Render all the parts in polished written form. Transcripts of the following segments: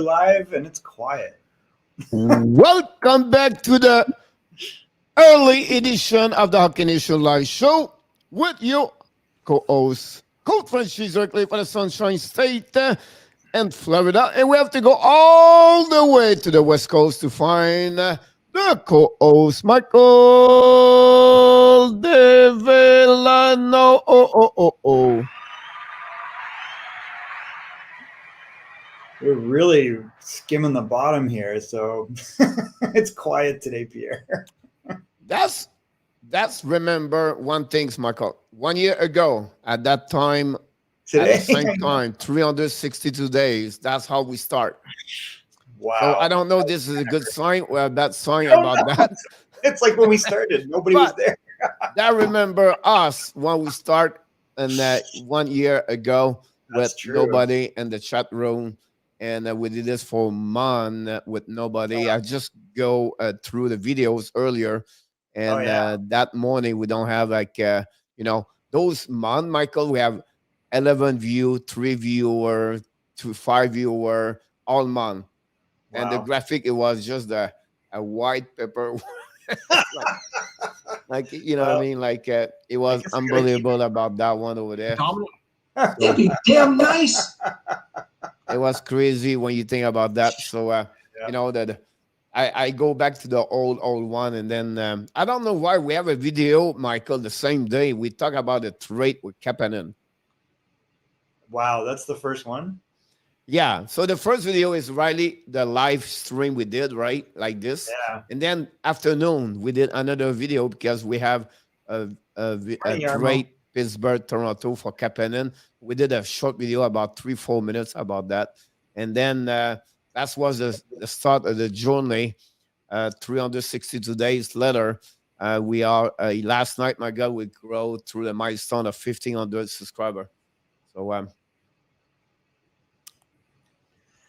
live and it's quiet. Welcome back to the early edition of the Hockey Nation Live Show with your co-host, Coach Frenchy, directly for the Sunshine State and Florida. And we have to go all the way to the West Coast to find the co-host, Michael Devellano. We're really skimming the bottom here, so it's quiet today, Pierre. That's remember one thing, Michael. 1 year ago, at that time, Today? at the same time, 362 days. That's how we start. Wow. So I don't know if this is a good sign or a bad sign about that. It's like when we started, nobody was there. I remember us when we start and 1 year ago with nobody in the chat room. And we did this for a month with nobody. I just go through the videos earlier. And that morning, we don't have those month, Michael, we have 11 view, 3 viewer, 5 viewer, all month. Wow. And the graphic, it was just a white paper. What I mean? It was unbelievable about that one over there. It'd be damn nice. It was crazy when you think about that. So, that I go back to the old one. And then I don't know why we have a video, Michael, the same day. We talk about the trade with Kapanen. Wow, that's the first one? Yeah. So the first video is Riley, the live stream we did, right? Like this. Yeah. And then afternoon, we did another video because we have a trade Pittsburgh, Toronto for Kapanen. We did a short video about 3-4 minutes about that. And then that was the start of the journey. 362 days later, we are, last night, my God, we grow through the milestone of 1,500 subscribers. So,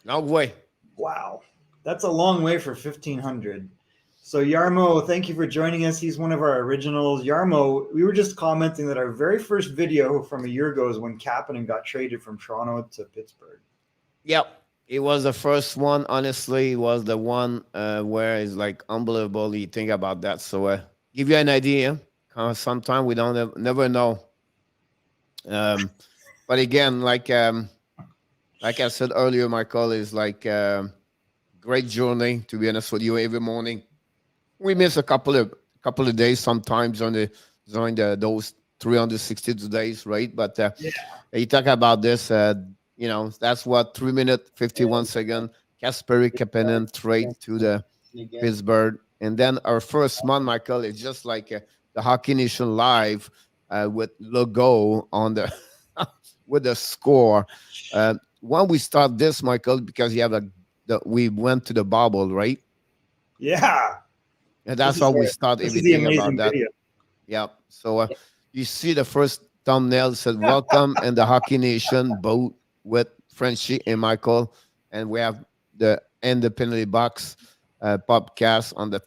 no way. Wow. That's a long way for 1,500. So Yarmo, thank you for joining us. He's one of our originals. Yarmo, we were just commenting that our very first video from a year ago is when Kapanen got traded from Toronto to Pittsburgh. Yep. It was the first one. Honestly, it was the one where it's like unbelievable. You think about that. So give you an idea. Sometimes we don't never know. But again, like I said earlier, Michael, is like great journey, to be honest with you, every morning. We miss a couple of days sometimes during those 362 days, right? But you talk about this, that's what 3 minutes 51 seconds. Kasperi Kapanen trade to the Pittsburgh, and then our first month, Michael, is just like the Hockey Nation Live with logo on the with the score. When we start this, Michael, because you have we went to the bubble, right? Yeah. And that's how we start everything about that. Video. Yeah. So you see the first thumbnail said welcome in the Hockey Nation boat with Frenchy and Michael. And we have the Independent Box podcast on the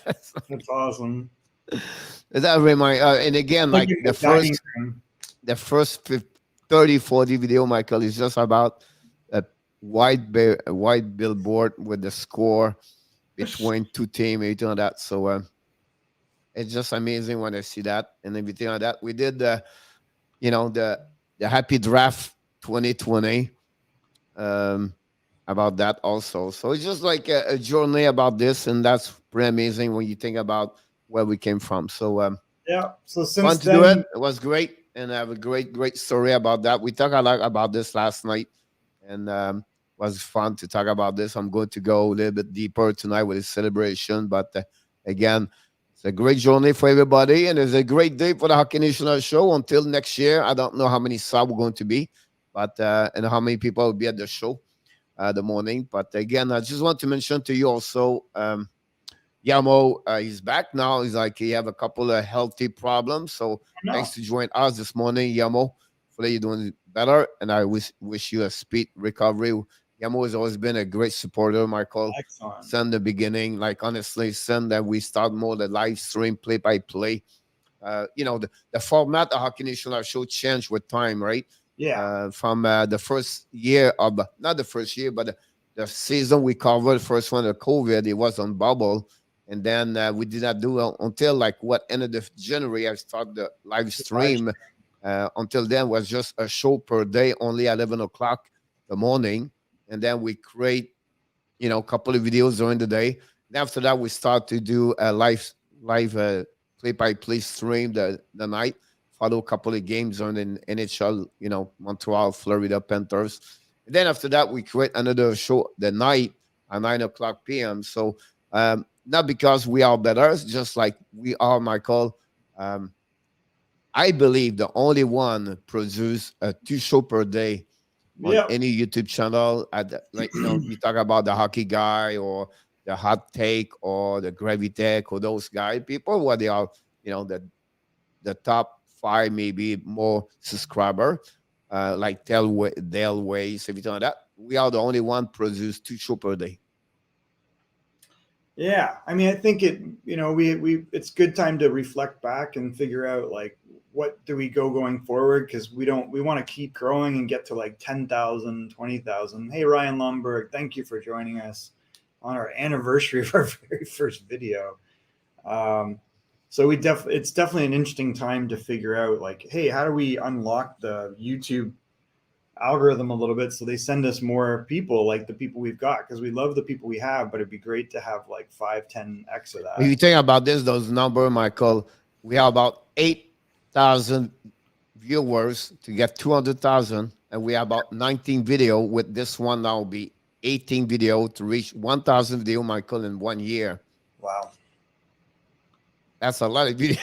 That's awesome. That remind and again, like the first 30, 40 video, Michael, is just about a white billboard with the score between two teams, everything like that. So it's just amazing when I see that and everything like that. We did the Happy Draft 2020 about that also. So it's just like a journey about this, and that's pretty amazing when you think about where we came from. So so since fun to do it. It was great, and I have a great story about that. We talked a lot about this last night, and was fun to talk about this. I'm going to go a little bit deeper tonight with the celebration, but again, it's a great journey for everybody, and it's a great day for the Hockey National Show. Until next year, I don't know how many subs we're going to be, but and how many people will be at the show the morning. But again, I just want to mention to you also, Yamo, he's back now. He's like, he have a couple of healthy problems. So thanks to join us this morning, Yamo. Hopefully you're doing better, and I wish you a speed recovery. Yamo has always been a great supporter, Michael. Excellent. Since the beginning, like honestly, since that we start more the live stream play-by-play. The format of Hockey National Show changed with time, right? Yeah. From the first year of, not the first year, but the season we covered, first one of COVID, it was on bubble. And then we did not do it until like end of January. I started the live stream. Until then was just a show per day, only 11 o'clock the morning. And then we create, a couple of videos during the day. And after that, we start to do a live play-by-play stream the night, follow a couple of games on the NHL, Montreal, Florida Panthers. And then after that, we create another show the night at 9 o'clock p.m. So not because we are better, it's just like we are, Michael. I believe the only one produce 2 show per day on any YouTube channel. You talk about the hockey guy or the hot take or the gravy tech or those guys, people what they are, the top 5 maybe more subscriber, like Dale Ways, everything like that. We are the only one produce 2 show per day. Yeah, I mean, I think we it's good time to reflect back and figure out like what do we going forward, because we want to keep growing and get to like 10,000, 20,000. Hey, Ryan Lomberg, thank you for joining us on our anniversary of our very first video. So it's definitely an interesting time to figure out like, hey, how do we unlock the YouTube algorithm a little bit so they send us more people like the people we've got, because we love the people we have, but it'd be great to have like 5-10x of that. If you think about those numbers, Michael, we have about 8,000 viewers to get 200,000, and we have about 19 video. With this one now will be 18 video to reach 1,000 video, Michael, in 1 year. Wow, that's a lot of video.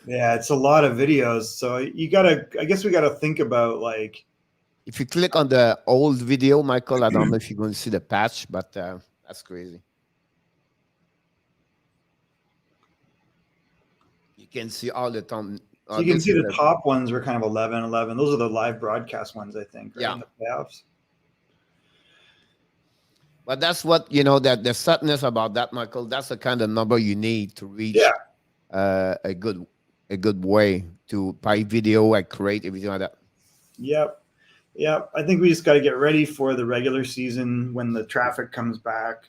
Yeah, it's a lot of videos. So I guess we gotta think about like, if you click on the old video, Michael, I don't know if you're going to see the patch, but that's crazy. You can see all the time. So you can see the top ones were kind of 11. Those are the live broadcast ones, I think, right? Yeah. In the playoffs. But that's what, that the sadness about that, Michael, that's the kind of number you need to reach a good way to buy video and create everything like that. Yep. Yeah, I think we just got to get ready for the regular season when the traffic comes back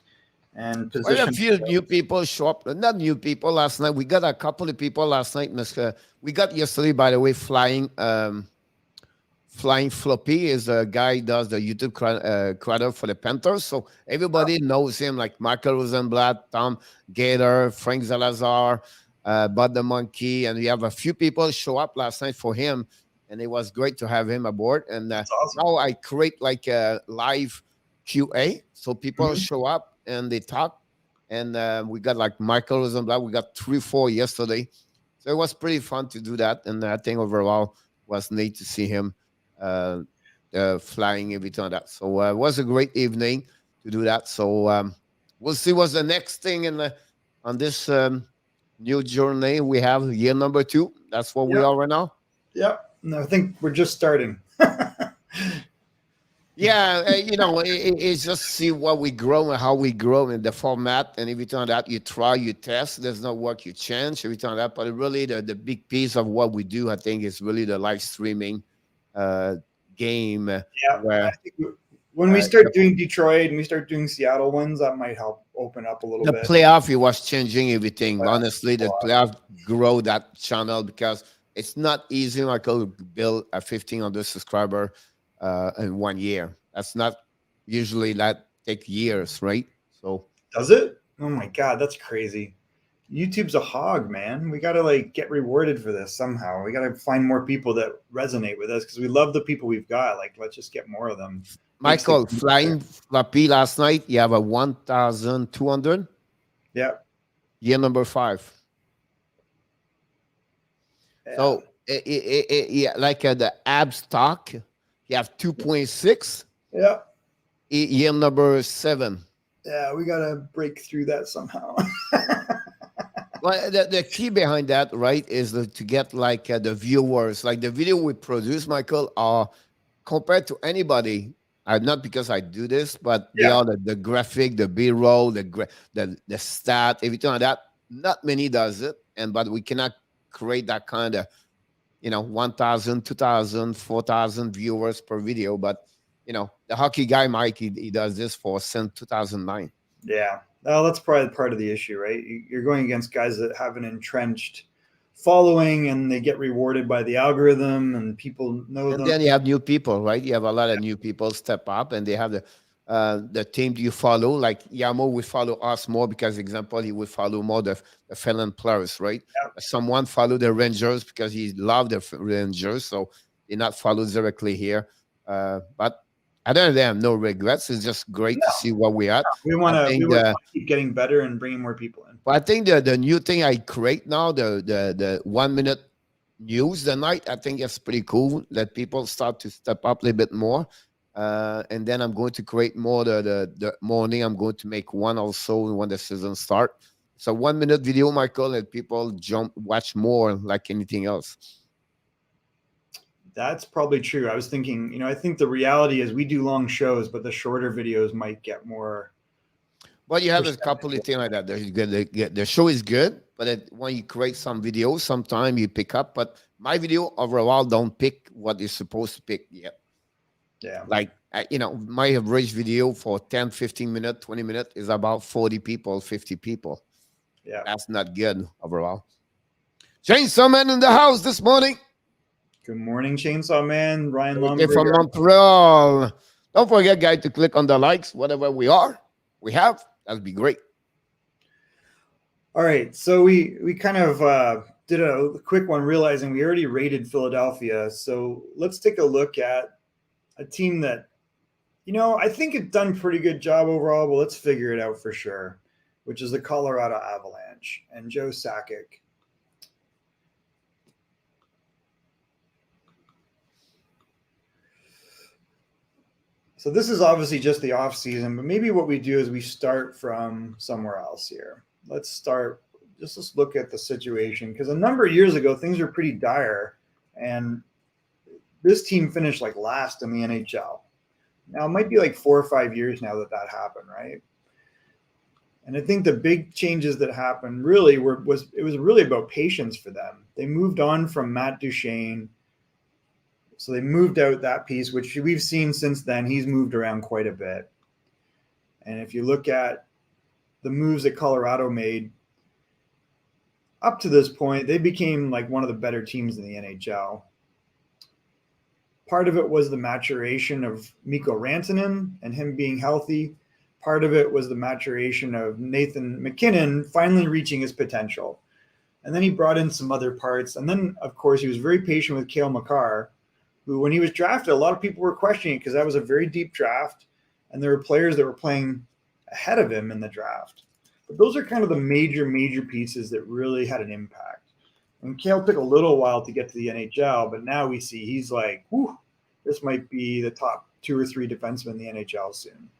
and position. Quite a few new people show up. Not new people last night. We got a couple of people last night. We got yesterday, by the way, Flying Floppy is a guy who does the YouTube creator for the Panthers. So everybody knows him, like Michael Rosenblatt, Tom Gator, Frank Zalazar, Bud the Monkey. And we have a few people show up last night for him. And it was great to have him aboard. And awesome. Now I create like a live QA. So people show up and they talk. And we got like Michael Rosenblatt. We got 3-4 yesterday. So it was pretty fun to do that. And I think overall was neat to see him flying everything like that. So it was a great evening to do that. So we'll see what's the next thing on this new journey we have, year number 2. That's what we are right now. Yep. No, I think we're just starting. Yeah, it's just see what we grow and how we grow in the format and everything like that. You try, you test. There's no work, you change, everything like that. But really, the big piece of what we do, I think, is really the live streaming game. Yeah, I think when we start doing Detroit and we start doing Seattle ones, that might help open up a little bit. The playoff, it was changing everything. Honestly, the playoff grow that channel because it's not easy, Michael, to build a 1,500 subscriber in 1 year. That's not usually that take years, right? So does it? Oh my God, that's crazy. YouTube's a hog, man. We gotta like get rewarded for this somehow. We gotta find more people that resonate with us because we love the people we've got. Like, let's just get more of them. Michael, Flying Floppy last night, you have a 1,200. Yeah. Year number 5. Yeah. So like the ab stock, you have 2.6. Yeah. Year number 7. Yeah, we gotta break through that somehow. Well, the key behind that, right, is to get like the viewers, like the video we produce, Michael, are compared to anybody. Not because I do this, but they are the graphic, the B-roll, the stat, everything like that. Not many does it, but we cannot create that kind of, 1,000, 2,000, 4,000 viewers per video. But the hockey guy, Mike, he does this since 2009. Yeah. Well, that's probably part of the issue, right? You're going against guys that have an entrenched following and they get rewarded by the algorithm and people know And them. then you have new people, right? You have a lot of new people step up, and they have the team you follow. Like Yamo will follow us more because, example, he will follow more the Finland players, right? Yep. Someone follow the Rangers because he loved the Rangers, so they not follow directly here. But other than that, no regrets. It's just great to see where we're at. We want to keep getting better and bringing more people in. But I think the new thing I create now, the 1 minute news the night, I think it's pretty cool that people start to step up a little bit more. And then I'm going to create more the morning. I'm going to make one also when the season start. So 1 minute video, Michael, and people watch more like anything else. That's probably true. I was thinking, I think the reality is we do long shows, but the shorter videos might get more. Well, you have a couple of things like that. The show is good, but when you create some videos, sometimes you pick up. But my video overall don't pick what you're supposed to pick yet. Yeah. Like, my average video for 10, 15 minutes, 20 minutes is about 40 people, 50 people. Yeah. That's not good overall. Chainsaw Man in the house this morning. Good morning, Chainsaw Man. Ryan Lumberger from Montreal. Don't forget, guys, to click on the likes, whatever we have. That'd be great. All right. So we kind of did a quick one, realizing we already rated Philadelphia. So let's take a look at a team that, I think it's done a pretty good job overall, but let's figure it out for sure, which is the Colorado Avalanche and Joe Sakic. So this is obviously just the off season, but maybe what we do is we start from somewhere else here. Let's look at the situation, because a number of years ago, things were pretty dire, and this team finished like last in the NHL. Now it might be like 4 or 5 years now that happened, right? And I think the big changes that happened really was really about patience for them. They moved on from Matt Duchene. So they moved out that piece, which we've seen since then. He's moved around quite a bit. And if you look at the moves that Colorado made up to this point, they became like one of the better teams in the NHL. Part of it was the maturation of Mikko Rantanen and him being healthy. Part of it was the maturation of Nathan MacKinnon finally reaching his potential. And then he brought in some other parts. And then, of course, he was very patient with Cale Makar, who, when he was drafted, a lot of people were questioning it because that was a very deep draft, and there were players that were playing ahead of him in the draft. But those are kind of the major pieces that really had an impact. And Cale took a little while to get to the NHL, but now we see he's like, whew, this might be the top 2 or 3 defensemen in the NHL soon.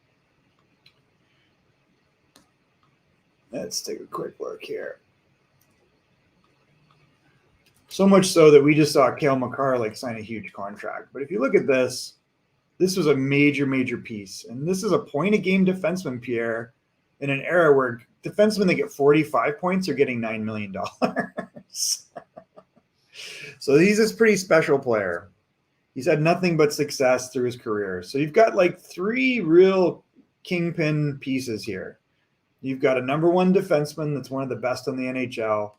Let's take a quick look here. So much so that we just saw Cale Makar sign a huge contract. But if you look at this was a major piece. And this is a point-a-game defenseman, Pierre, in an era where defensemen that get 45 points are getting $9 million. So he's this pretty special player. He's had nothing but success through his career. So you've got 3 real kingpin pieces here. You've got a number 1 defenseman that's one of the best in the NHL.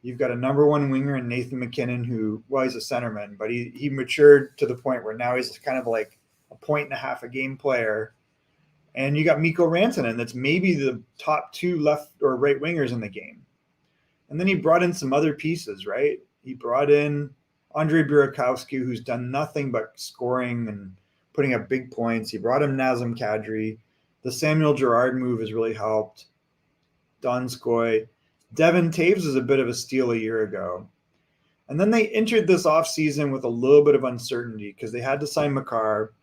You've got a number 1 winger in Nathan MacKinnon, who, well, he's a centerman, but he matured to the point where now he's kind of like a 1.5 a game player. And you got Mikko Rantanen, that's maybe the top 2 left or right wingers in the game. And then he brought in some other pieces, right? He brought in Andrei Burakovsky, who's done nothing but scoring and putting up big points. He brought in Nazem Kadri. The Samuel Girard move has really helped. Donskoy. Devin Taves was a bit of a steal a year ago. And then they entered this offseason with a little bit of uncertainty because they had to sign Makar.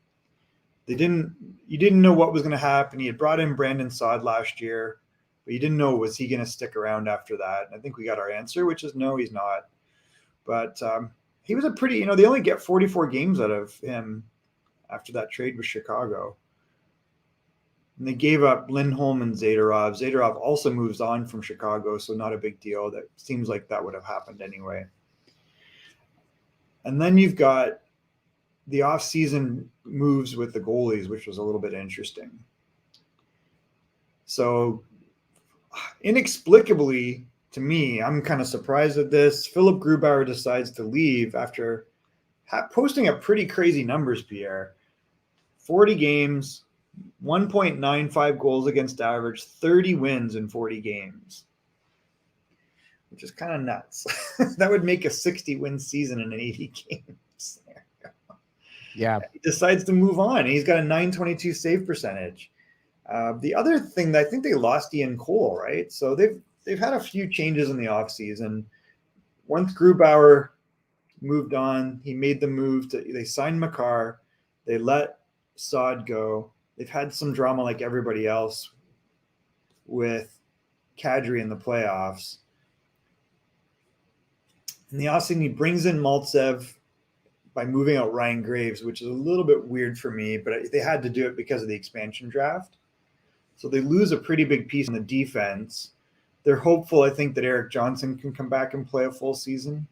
You didn't know what was going to happen. He had brought in Brandon Saad last year, but you didn't know, was he going to stick around after that? And I think we got our answer, which is no, he's not. But he was a pretty, they only get 44 games out of him after that trade with Chicago. And they gave up Lindholm and Zadorov. Zadorov also moves on from Chicago, so not a big deal. That seems like that would have happened anyway. And then you've got the off-season moves with the goalies, which was a little bit interesting. So inexplicably, to me, I'm kind of surprised at this. Philip Grubauer decides to leave after posting up pretty crazy numbers, Pierre. 40 games, 1.95 goals against average, 30 wins in 40 games, which is kind of nuts. That would make a 60-win season in 80 games. Yeah. He decides to move on. He's got a .922 save percentage. The other thing that I think they lost Ian Cole, right? So they've had a few changes in the offseason. Once Grubauer moved on, he made the move they signed Makar, they let Saad go. They've had some drama like everybody else with Kadri in the playoffs. In the offseason, he brings in Maltsev by moving out Ryan Graves, which is a little bit weird for me, but they had to do it because of the expansion draft. So they lose a pretty big piece in the defense. They're hopeful, I think, that Eric Johnson can come back and play a full season.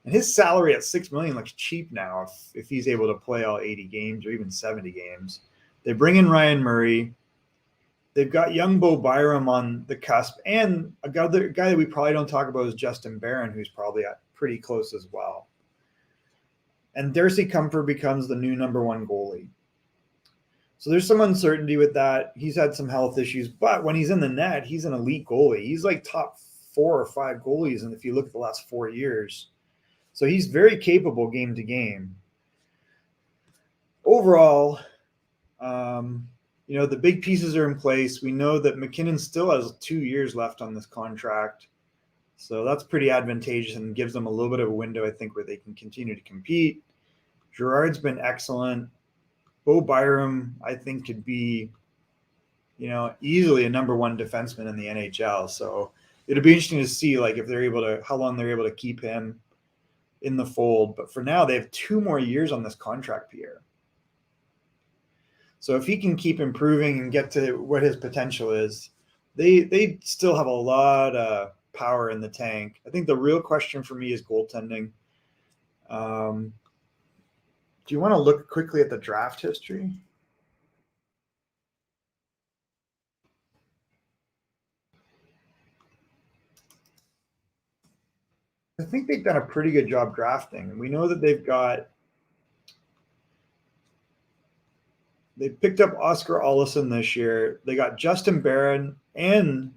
And his salary at $6 million looks cheap now if he's able to play all 80 games or even 70 games. They bring in Ryan Murray. They've got young Bo Byram on the cusp, and a guy that we probably don't talk about is Justin Barron, who's probably pretty close as well. And Darcy Comfort becomes the new number one goalie. So there's some uncertainty with that. He's had some health issues, but when he's in the net, he's an elite goalie. He's like top 4 or 5 goalies, and if you look at the last 4 years. So he's very capable game to game. Overall, the big pieces are in place. We know that McKinnon still has 2 years left on this contract. So that's pretty advantageous and gives them a little bit of a window, I think, where they can continue to compete. Girard's been excellent. Bo Byram, I think, could be, easily a number one defenseman in the NHL. So it'll be interesting to see, how long they're able to keep him in the fold. But for now, they have 2 more years on this contract, Pierre. So if he can keep improving and get to what his potential is, they still have a lot of power in the tank. I think the real question for me is goaltending. Do you want to look quickly at the draft history? I think they've done a pretty good job drafting. We know that they picked up Oscar Olesen this year. They got Justin Barron and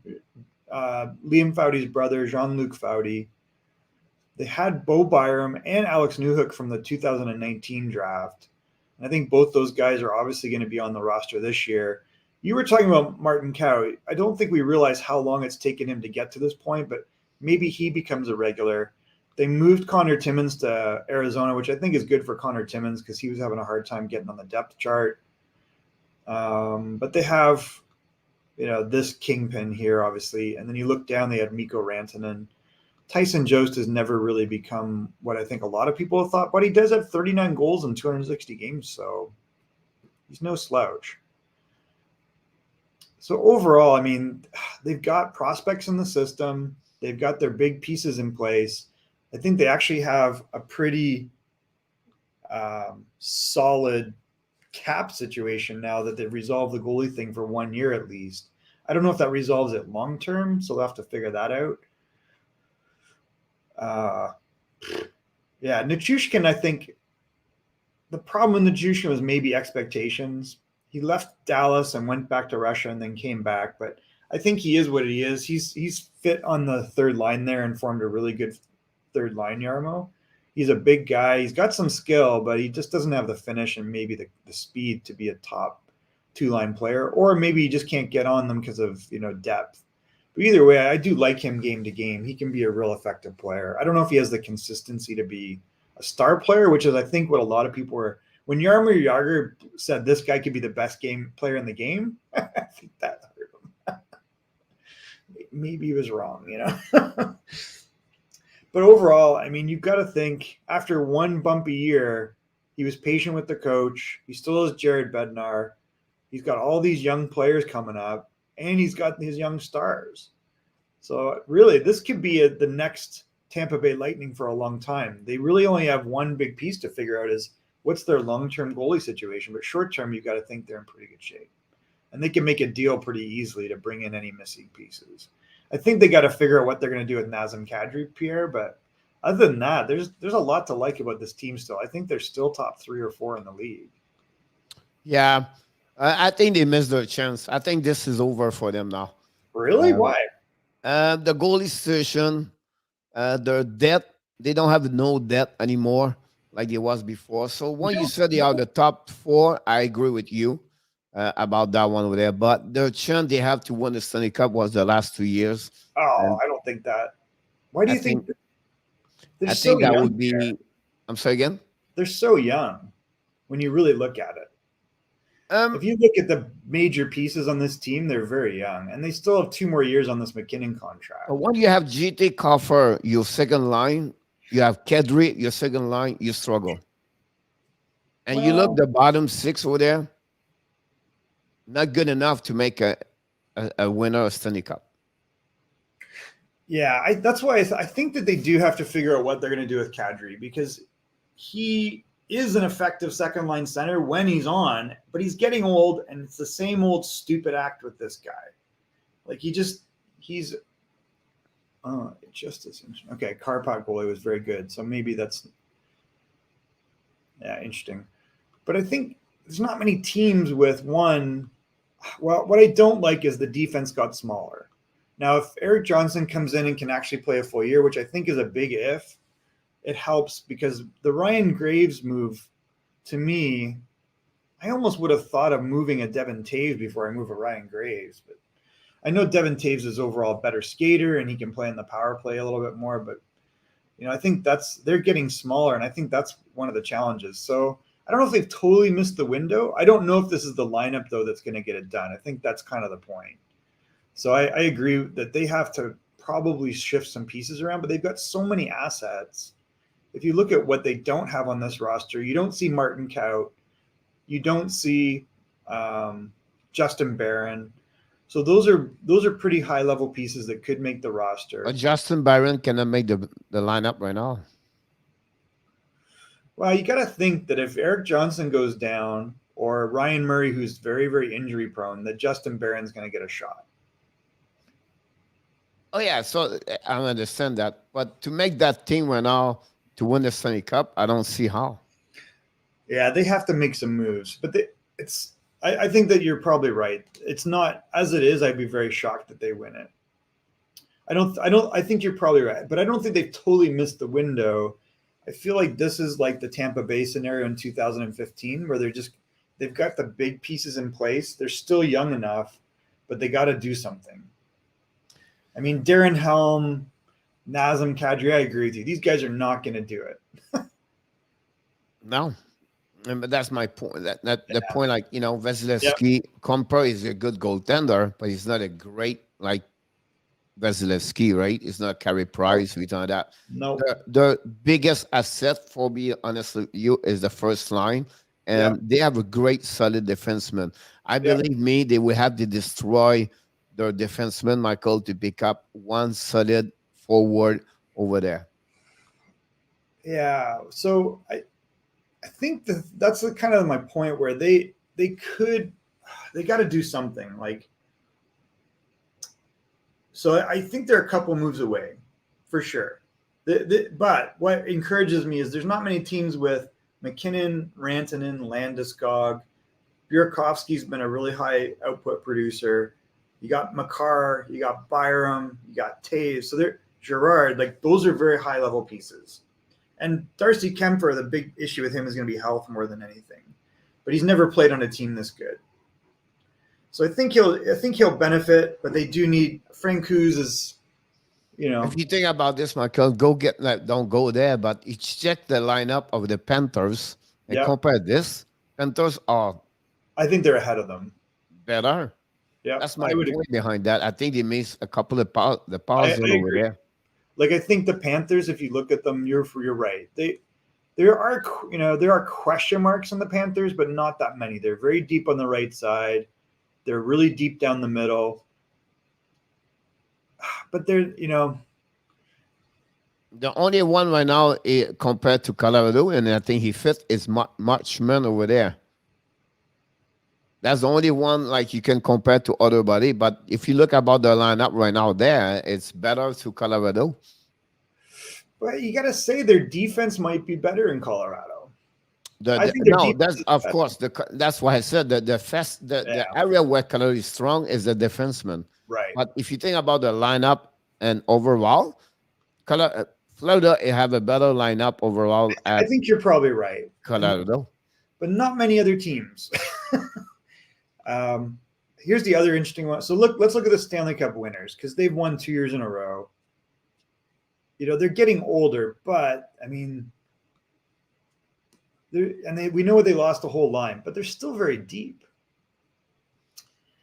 Liam Foudy's brother, Jean-Luc Foudy. They had Bo Byram and Alex Newhook from the 2019 draft. And I think both those guys are obviously going to be on the roster this year. You were talking about Martin Cow. I don't think we realize how long it's taken him to get to this point, but maybe he becomes a regular. They moved Connor Timmins to Arizona, which I think is good for Connor Timmins because he was having a hard time getting on the depth chart. But they have, this kingpin here, obviously. And then you look down, they had Mikko Rantanen. Tyson Jost has never really become what I think a lot of people have thought, but he does have 39 goals in 260 games, so he's no slouch. So overall, I mean, they've got prospects in the system. They've got their big pieces in place. I think they actually have a pretty solid cap situation now that they've resolved the goalie thing for 1 year at least. I don't know if that resolves it long term, so they'll have to figure that out. Nichushkin, I think the problem with Nichushkin was maybe expectations. He left Dallas and went back to Russia and then came back, but I think he is what he is. He's fit on the third line there and formed a really good third line, Jarmo. He's a big guy. He's got some skill, but he just doesn't have the finish and maybe the speed to be a top 2-line player, or maybe he just can't get on them because of, depth. But either way, I do like him game to game. He can be a real effective player. I don't know if he has the consistency to be a star player, which is, I think, what a lot of people were. When Jaromir Jagr said this guy could be the best game player in the game, I think that hurt him. Maybe he was wrong, But overall, I mean, you've got to think after one bumpy year, he was patient with the coach. He still has Jared Bednar. He's got all these young players coming up, and he's got his young stars. So really, this could be the next Tampa Bay Lightning for a long time. They really only have one big piece to figure out is what's their long-term goalie situation. But short-term, you got to think they're in pretty good shape, and they can make a deal pretty easily to bring in any missing pieces. I think they got to figure out what they're going to do with Nazem Kadri, Pierre. But other than that, there's a lot to like about this team still. I think they're still top 3 or 4 in the league. Yeah, I think they missed their chance. I think this is over for them now. Really? Why? The goalie situation, their debt, they don't have no debt anymore like it was before. So when you said they are the top 4, I agree with you about that one over there. But their chance they have to win the Stanley Cup was the last 2 years. Oh, I don't think that. Why do you think? I think that would be. There. I'm sorry again. They're so young when you really look at it. If you look at the major pieces on this team, they're very young, and they still have 2 more years on this McKinnon contract. But when you have GT Coffer, your second line, you have Kadri, your second line, you struggle. And you look the bottom 6 over there, not good enough to make a winner of Stanley Cup. Yeah, that's why I think that they do have to figure out what they're going to do with Kadri, because he is an effective second line center when he's on, but he's getting old, and it's the same old stupid act with this guy. Like he's just as okay. Karpak goalie was very good, so maybe that's interesting. But I think there's not many teams with one. Well, what I don't like is the defense got smaller. Now, if Eric Johnson comes in and can actually play a full year, which I think is a big if, it helps, because the Ryan Graves move, to me, I almost would have thought of moving a Devin Taves before I move a Ryan Graves. But I know Devin Taves is overall a better skater and he can play in the power play a little bit more. But, I think they're getting smaller, and I think that's one of the challenges. So I don't know if they've totally missed the window. I don't know if this is the lineup, though, that's going to get it done. I think that's kind of the point. So I agree that they have to probably shift some pieces around, but they've got so many assets. If you look at what they don't have on this roster, you don't see Martin Kaut, you don't see Justin Barron. So those are pretty high level pieces that could make the roster. Justin Barron cannot make the lineup right now. Well, you got to think that if Eric Johnson goes down, or Ryan Murray, who's very, very injury prone, that Justin Barron's going to get a shot. Oh, yeah, so I understand that. But to make that team right now to win the Stanley Cup, I don't see how. Yeah, they have to make some moves. But I think that you're probably right. It's not, as it is, I'd be very shocked that they win it. I think you're probably right. But I don't think they've totally missed the window. I feel like this is like the Tampa Bay scenario in 2015, where they've got the big pieces in place. They're still young enough, but they got to do something. I mean, Darren Helm, Nazem Kadri, I agree with you. These guys are not going to do it. No. But that's my point. The point, like, Vasilevsky, Comper is a good goaltender, but he's not a great, like, Vasilevsky, right? It's not Carey Price. We talk that. No. The biggest asset for me, honestly, is the first line. And they have a great, solid defenseman. I believe they will have to destroy their defenseman, Michael, to pick up one solid forward over there. Yeah. So I think that's kind of my point, where they got to do something. Like, so I think they're a couple moves away, for sure. But what encourages me is there's not many teams with McKinnon, Rantanen, Landeskog. Burakovsky's been a really high output producer. You got Makar, you got Byram, you got Taves. So they're Gerard, like, those are very high level pieces. And Darcy Kemper, the big issue with him is going to be health more than anything. But he's never played on a team this good. So I think he'll benefit, but they do need Francouz is, If you think about this, Michael, don't go there, but you check the lineup of the Panthers and compare this. Panthers are, I think they're ahead of them. Better. Yeah, that's my point behind that. I think they missed a couple of pauses over there. Like, I think the Panthers, if you look at them, you're right. There are question marks on the Panthers, but not that many. They're very deep on the right side. They're really deep down the middle. But they're, The only one right now compared to Colorado, and I think he fits, is Marchman over there. That's the only one like you can compare to other body. But if you look about the lineup right now there, it's better to Colorado. But you got to say their defense might be better in Colorado. I think that's of course that's why I said the area where Colorado is strong is the defenseman. Right. But if you think about the lineup and overall, Florida have a better lineup overall. I think you're probably right. Colorado, but not many other teams. Here's the other interesting one. So let's look at the Stanley Cup winners because they've won 2 years in a row. You know, they're getting older, but I mean, we know they lost the whole line, but they're still very deep.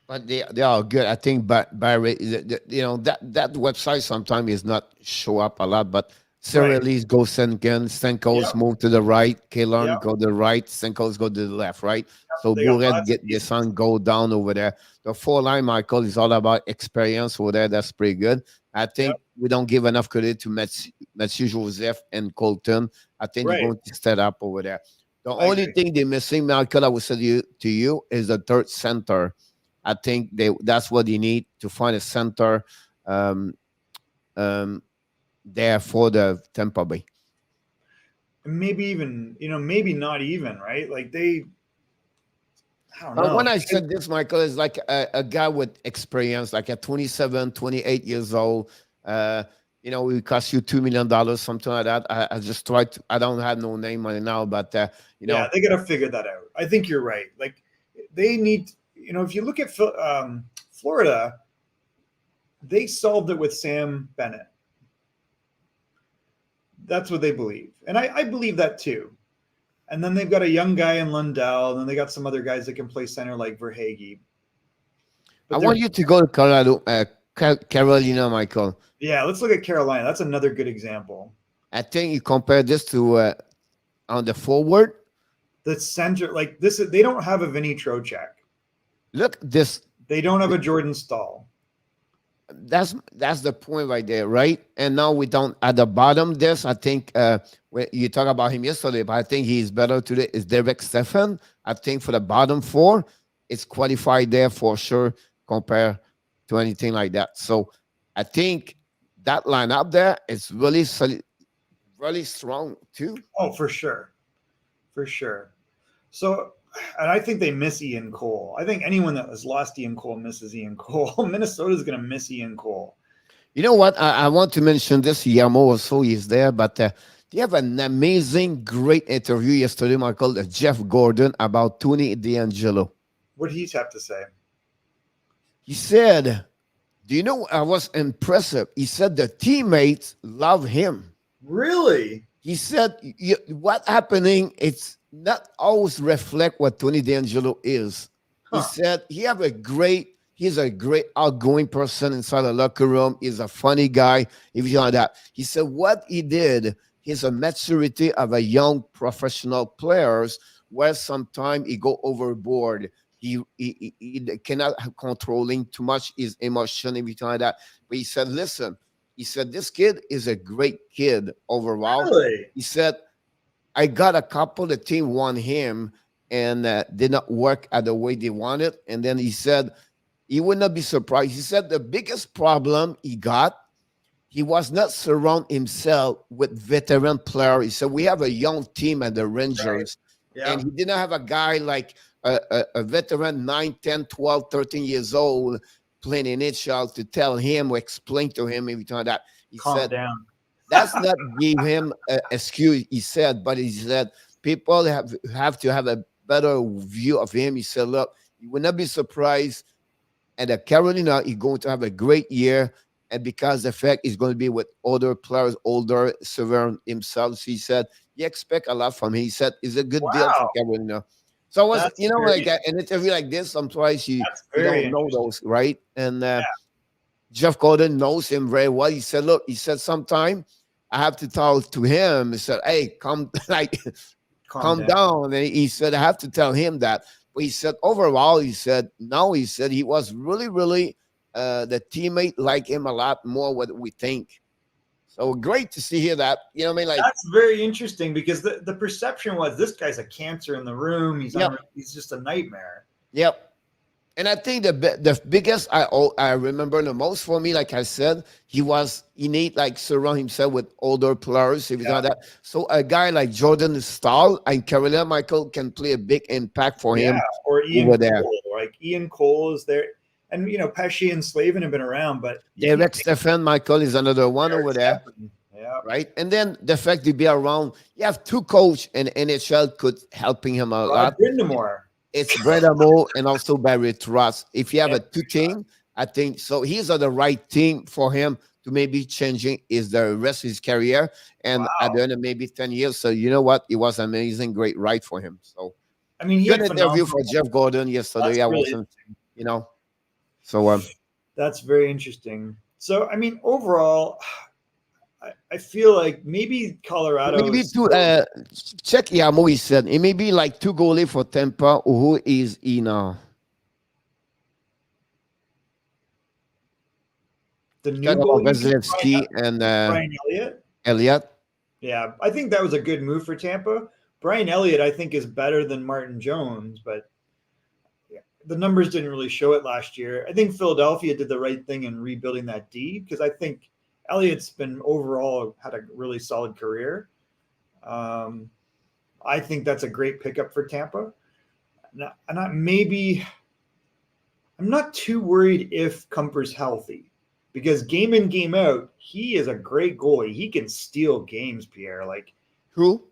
But they are good. I think, but you know that website sometimes is not show up a lot. But Cyrilis go Senkos move to the right, Kalon go to the right, Senkos go to the left, right. So Bourret get the sun go down over there. The 4 line, Michael, is all about experience over there. That's pretty good. I think we don't give enough credit to Mathieu Joseph and Colton. I think they're going to step up over there. The only thing they're missing, Michael, I would say to you, is the third center. I think that's what they need to find a center there for the Tampa Bay. Maybe even, maybe not even, right? Like I don't know. But when I said this, Michael, is like a guy with experience, like at 27, 28 years old. We cost you $2 million, something like that. I just tried to, I don't have no name right now, but they got to figure that out. I think you're right. Like they need, if you look at Florida, they solved it with Sam Bennett. That's what they believe. And I believe that too. And then they've got a young guy in Lundell, and then they got some other guys that can play center like Verhaeghe. I want you to go to Colorado, Carolina, Michael. Yeah, let's look at Carolina. That's another good example. I think you compare this to on the forward. The center, like this, they don't have a Vinny Trocheck. Look, this. They don't have a Jordan Stahl. That's the point right there, right? And now we don't at the bottom. This I think you talked about him yesterday, but I think he's better today. Is Derek Stephan? I think for the bottom 4, it's qualified there for sure compared to anything like that. So I think that lineup there is really solid, really strong too. Oh, for sure, for sure. So. And I think they miss Ian Cole. I think anyone that has lost Ian Cole misses Ian Cole. Minnesota's going to miss Ian Cole. You know what? I want to mention this. Yamo also is there, but they have an amazing, great interview yesterday, Michael, Jeff Gordon, about Tony DeAngelo. What did he have to say? He said, do you know, I was impressive. He said the teammates love him. Really? He said, what happening, it's not always reflect what Tony DeAngelo is. He said he's a great outgoing person inside the locker room. He's a funny guy. If you know that, he said what he did, he's a maturity of a young professional players where sometimes he go overboard. He cannot controlling too much his emotion, if you know that. But he said, listen, he said this kid is a great kid overall. Really? He said, I got a couple, the team won him and did not work at the way they wanted. And then he said he would not be surprised. He said the biggest problem he got, he was not surround himself with veteran players. He said we have a young team at the Rangers. Right. Yeah. And he did not have a guy like a veteran 9, 10, 12, 13 years old playing in NHL to tell him or explain to him every time that he calm said down. That's not give him an excuse, he said, but he said people have to have a better view of him. He said, look, you will not be surprised. And at Carolina, he's going to have a great year. And because the fact he's going to be with other players, older, Severn himself, so he said, you expect a lot from him. He said, it's a good deal for Carolina. So it was, like an interview like this, sometimes you don't know those, right? And Jeff Gordon knows him very well. He said, look, sometime I have to talk to him. He said, hey, calm down. And he said, I have to tell him that. But he said, overall, he said he was really, really, the teammate liked him a lot more what we think. So great to see here that, you know what I mean? Like, that's very interesting because the perception was this guy's a cancer in the room. Yep. He's just a nightmare. yep. And I think the biggest I remember the most for me, like I said, he need like surround himself with older players, everything like that. So a guy like Jordan Stahl and Carolina Michael can play a big impact for him or Ian over there. Cole. Like Ian Cole is there. And, you know, Pesci and Slavin have been around, but Derek Stephan Michael is another one Derek over there. Stephan, yeah. Right. And then the fact to be around, you have two coach in NHL could helping him a lot. Brindamore. It's Bredamo and also Barry Trotz. If you have a two team, I think so. He's on the right team for him to maybe changing is the rest of his career. And at the end of maybe 10 years. So you know what? It was amazing, great ride for him. So I mean, he good had interview for Jeff Gordon yesterday. I wasn't, you know. So that's very interesting. So I mean, overall, I feel like maybe Colorado. Maybe check Yamo. He said it may be like 2 goalie for Tampa. Who is he now? The new goalie, Vasilevsky and Brian Elliott. Yeah, I think that was a good move for Tampa. Brian Elliott, I think, is better than Martin Jones, but the numbers didn't really show it last year. I think Philadelphia did the right thing in rebuilding that D because I think Elliott's been overall had a really solid career. I think that's a great pickup for Tampa. I'm not too worried if Kumper's healthy because game in, game out, he is a great goalie. He can steal games, Pierre. Like who?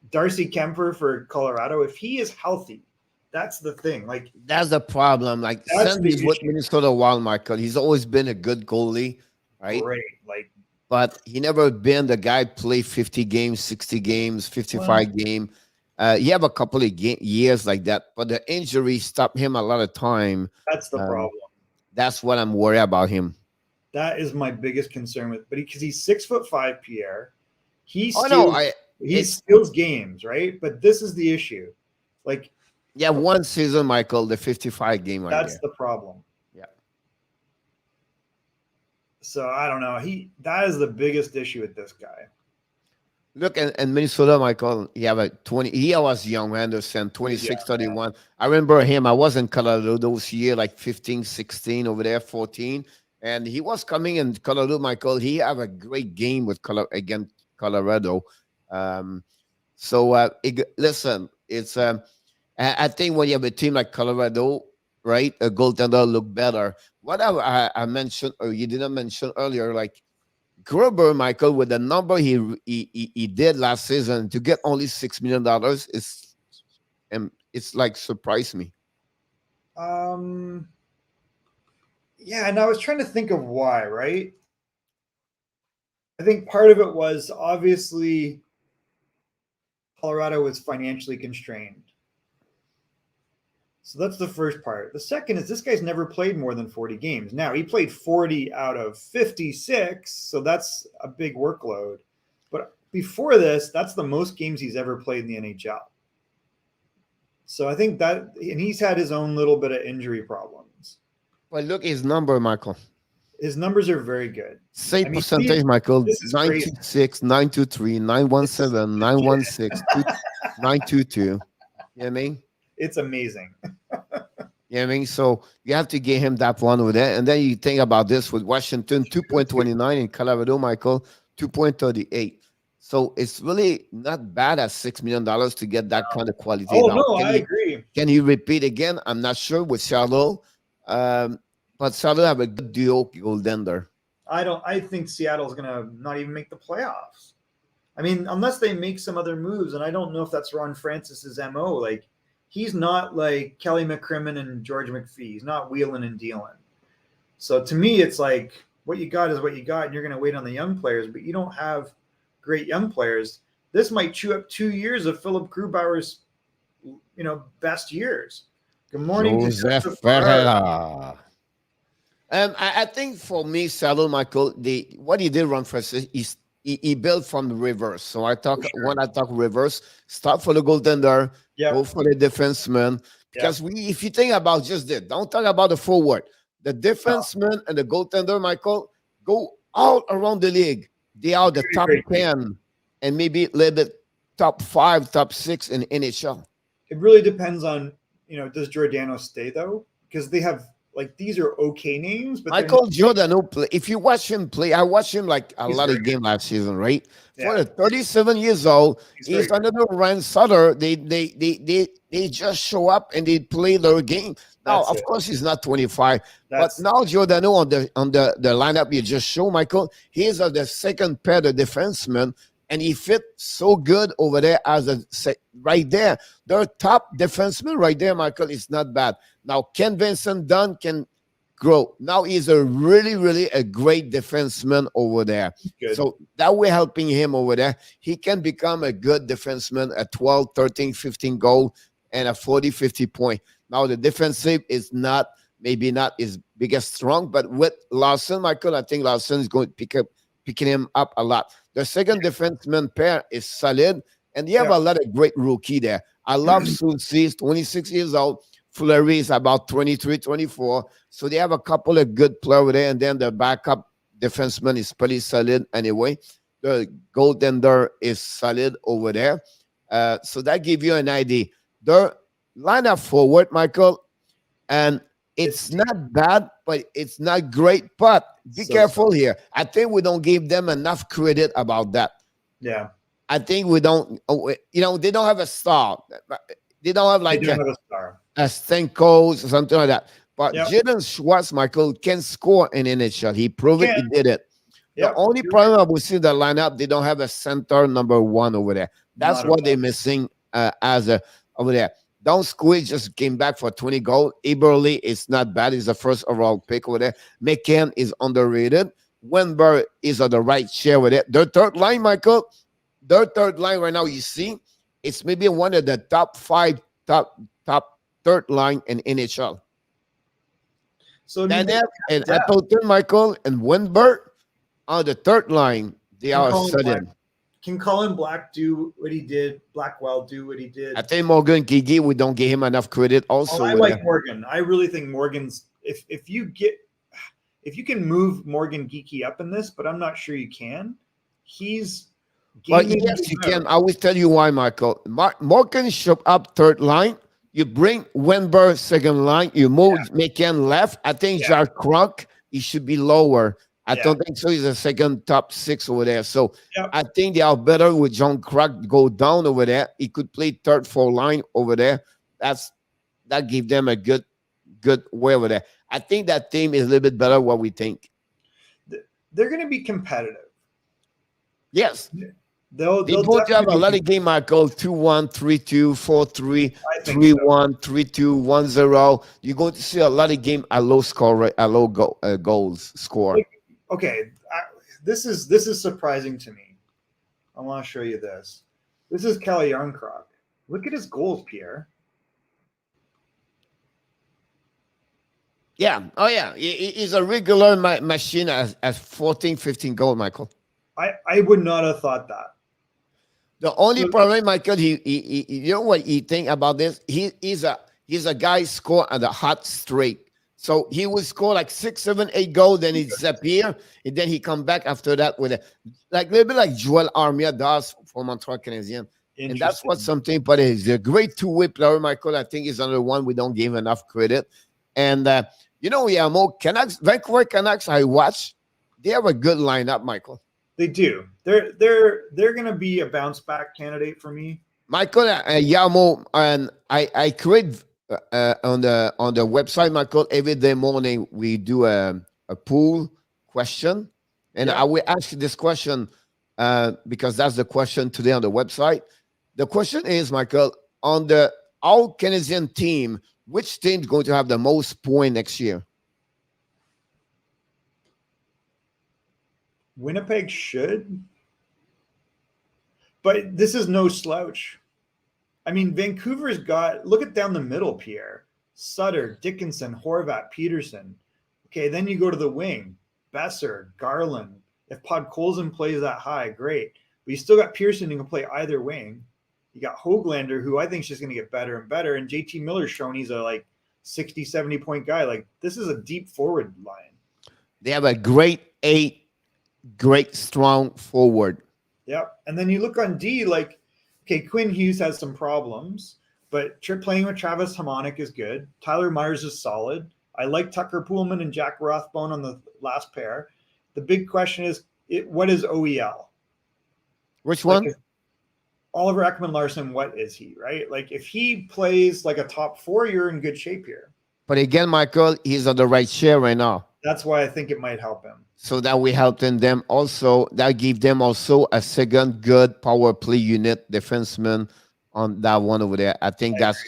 Darcy Kemper for Colorado. If he is healthy, that's the thing. Like that's the problem. Like he's with Minnesota Wild, Michael. He's always been a good goalie, right? Great. Like, but he never been the guy play 50 games, 60 games, 55 game. He have a couple of years like that, but the injury stopped him a lot of time. That's the problem. That's what I'm worried about him. That is my biggest concern with, but because he's 6'5", Pierre, he steals games, right? But this is the issue. Like, yeah, one season, Michael, the 55 game. That's the problem. Yeah. So I don't know. That is the biggest issue with this guy. Look, and Minnesota, Michael, he have a 20. He was young, Anderson, 26, 31. I remember him. I was in Colorado those years, like 15, 16 over there, 14. And he was coming in Colorado, Michael. He have a great game with against Colorado. Listen, it's I think when you have a team like Colorado, right, a goaltender look better. What I mentioned, or you didn't mention earlier, like Gruber, Michael, with the number he did last season to get only $6 million it's like surprised me. Yeah, and I was trying to think of why, right? I think part of it was obviously Colorado was financially constrained. So that's the first part. The second is this guy's never played more than 40 games. Now, he played 40 out of 56, so that's a big workload. But before this, that's the most games he's ever played in the NHL. So I think that, and he's had his own little bit of injury problems. Well, look his number, Michael. His numbers are very good. Save percentage, Michael. 926, 923, 917, 916, 922. You know what I mean? It's amazing. You know what I mean? So you have to get him that one over there. And then you think about this with Washington, 2.29 in Colorado, Michael, 2.38. So it's really not bad at $6 million to get that kind of quality. I agree. Can he repeat again? I'm not sure with Charlotte. But Seattle have a good duo goaltender. I think Seattle's gonna not even make the playoffs. I mean, unless they make some other moves, and I don't know if that's Ron Francis's MO. Like, he's not like Kelly McCrimmon and George McPhee. He's not wheeling and dealing. So to me, it's like what you got is what you got, and you're gonna wait on the young players, but you don't have great young players. This might chew up 2 years of Philip Grubauer's, best years. Good morning, Joseph Ferreira. I think for me, Saddle Michael, what he did run first is he built from the reverse. So when I talk reverse, start for the goaltender, go for the defenseman. Because if you think about just that, don't talk about the forward. The defenseman and the goaltender, Michael, go all around the league. They are the top Great. 10 and maybe a little bit top 5, top 6 in NHL. It really depends on, does Giordano stay though? Because they have these are okay names, but Michael Giordano play. If you watch him play, I watched him like a lot of games last season, right? Yeah. For the 37 years old, he's great. another Ryan Sutter. They just show up and they play their game. Now, of course, he's not 25, but now Giordano on the lineup you just showed, Michael, he's the second pair of defensemen, and he fit so good over there as right there. Their top defenseman right there, Michael, is not bad. Now, Ken Vincent Dunn can grow. Now he's a really a great defenseman over there. Good. So that we're helping him over there. He can become a good defenseman at 12, 13, 15 goal and a 40, 50 point. Now the defensive is maybe not his biggest strong, but with Larson, Michael, I think Larson is going to picking him up a lot. The second defenseman pair is solid, and you have a lot of great rookie there. I love Soucy, he's 26 years old. Fleury is about 23, 24. So they have a couple of good players there, and then the backup defenseman is pretty solid anyway. The goaltender is solid over there. So that gives you an idea. Their lineup forward, Michael, and it's not bad, but it's not great. But be careful here. I think we don't give them enough credit about that. Yeah. I think we don't, they don't have a star. They don't have like a star. A Stenko or something like that. But Jaden Schwartz, Michael, can score in NHL. He proved it. He did it. The only problem I would see the lineup, they don't have a center number 1 over there. That's what they're missing over there. Don Squid just came back for 20 goals. Eberle is not bad. He's the first overall pick over there. McCann is underrated. Wenberg is on the right chair with it. Their third line, Michael, right now, you see, it's maybe one of the top 5, top third line in NHL. So Danev and Appleton, Michael, and Wenberg on the third line. They are sudden. Can Colin Blackwell do what he did? I think Morgan Gigi, we don't give him enough credit. Also, I like Morgan. I really think Morgan's if you can move Morgan Geeky up in this, but I'm not sure you can. Yes, you can. I will tell you why, Michael. Morgan show up third line. You bring Wenberg second line. You move McCann left. I think Jack Krunk, he should be lower. I don't think so. He's a second top 6 over there. So I think they are better with John Kruk go down over there. He could play third, 4 line over there. That give them a good way over there. I think that team is a little bit better than what we think. They're going to be competitive. Yes. They'll going to have a lot of game, Michael. 2-1, 3-2, 4-3, 3-1, 3-2, 1-0. You're going to see a lot of game at low score, at low goals score. Okay, this is surprising to me. I want to show you this. This is Calle Jarnkrok. Look at his goals, Pierre. Yeah. Oh, yeah. He's a regular machine as 14, 15 goal, Michael. I would not have thought that. The only problem, Michael, he you know what he think about this? He's a guy score at a hot streak. So he will score like 6, 7, 8 goals, then he disappear, and then he come back after that with a little bit like Joel Armia does for Montreal Canadiens. And that's what something, but he's a great 2-way player, Michael. I think he's another one we don't give enough credit. And more Canucks, Vancouver Canucks, I watch, they have a good lineup, Michael. They do. They're going to be a bounce back candidate for me. Michael, Yamo, and I create on the website, Michael, every day morning we do a pool question, and I will ask you this question because that's the question today on the website. The question is, Michael, on the all Canadian team, which team is going to have the most point next year? Winnipeg should, but this is no slouch. I mean, Vancouver's got, look at down the middle, Pierre. Sutter, Dickinson, Horvat, Peterson. Okay, then you go to the wing. Besser, Garland. If Podkolzin plays that high, great. But you still got Pearson who can play either wing. You got Höglander, who I think is just going to get better and better. And JT Miller's shown he's a 60, 70-point guy. This is a deep forward line. They have a great 8 great, strong forward. Yep. And then you look on D, like, okay, Quinn Hughes has some problems, but playing with Travis Hamonic is good. Tyler Myers is solid. I like Tucker Poolman and Jack Rothbone on the last pair. The big question is, what is OEL? Which one? Like Oliver Ekman-Larsson, what is he, right? Like if he plays like a top 4, you're in good shape here. But again, Michael, he's on the right chair right now. That's why I think it might help him. So that we helped in them also. That give them also a second good power play unit defenseman on that one over there. I think that's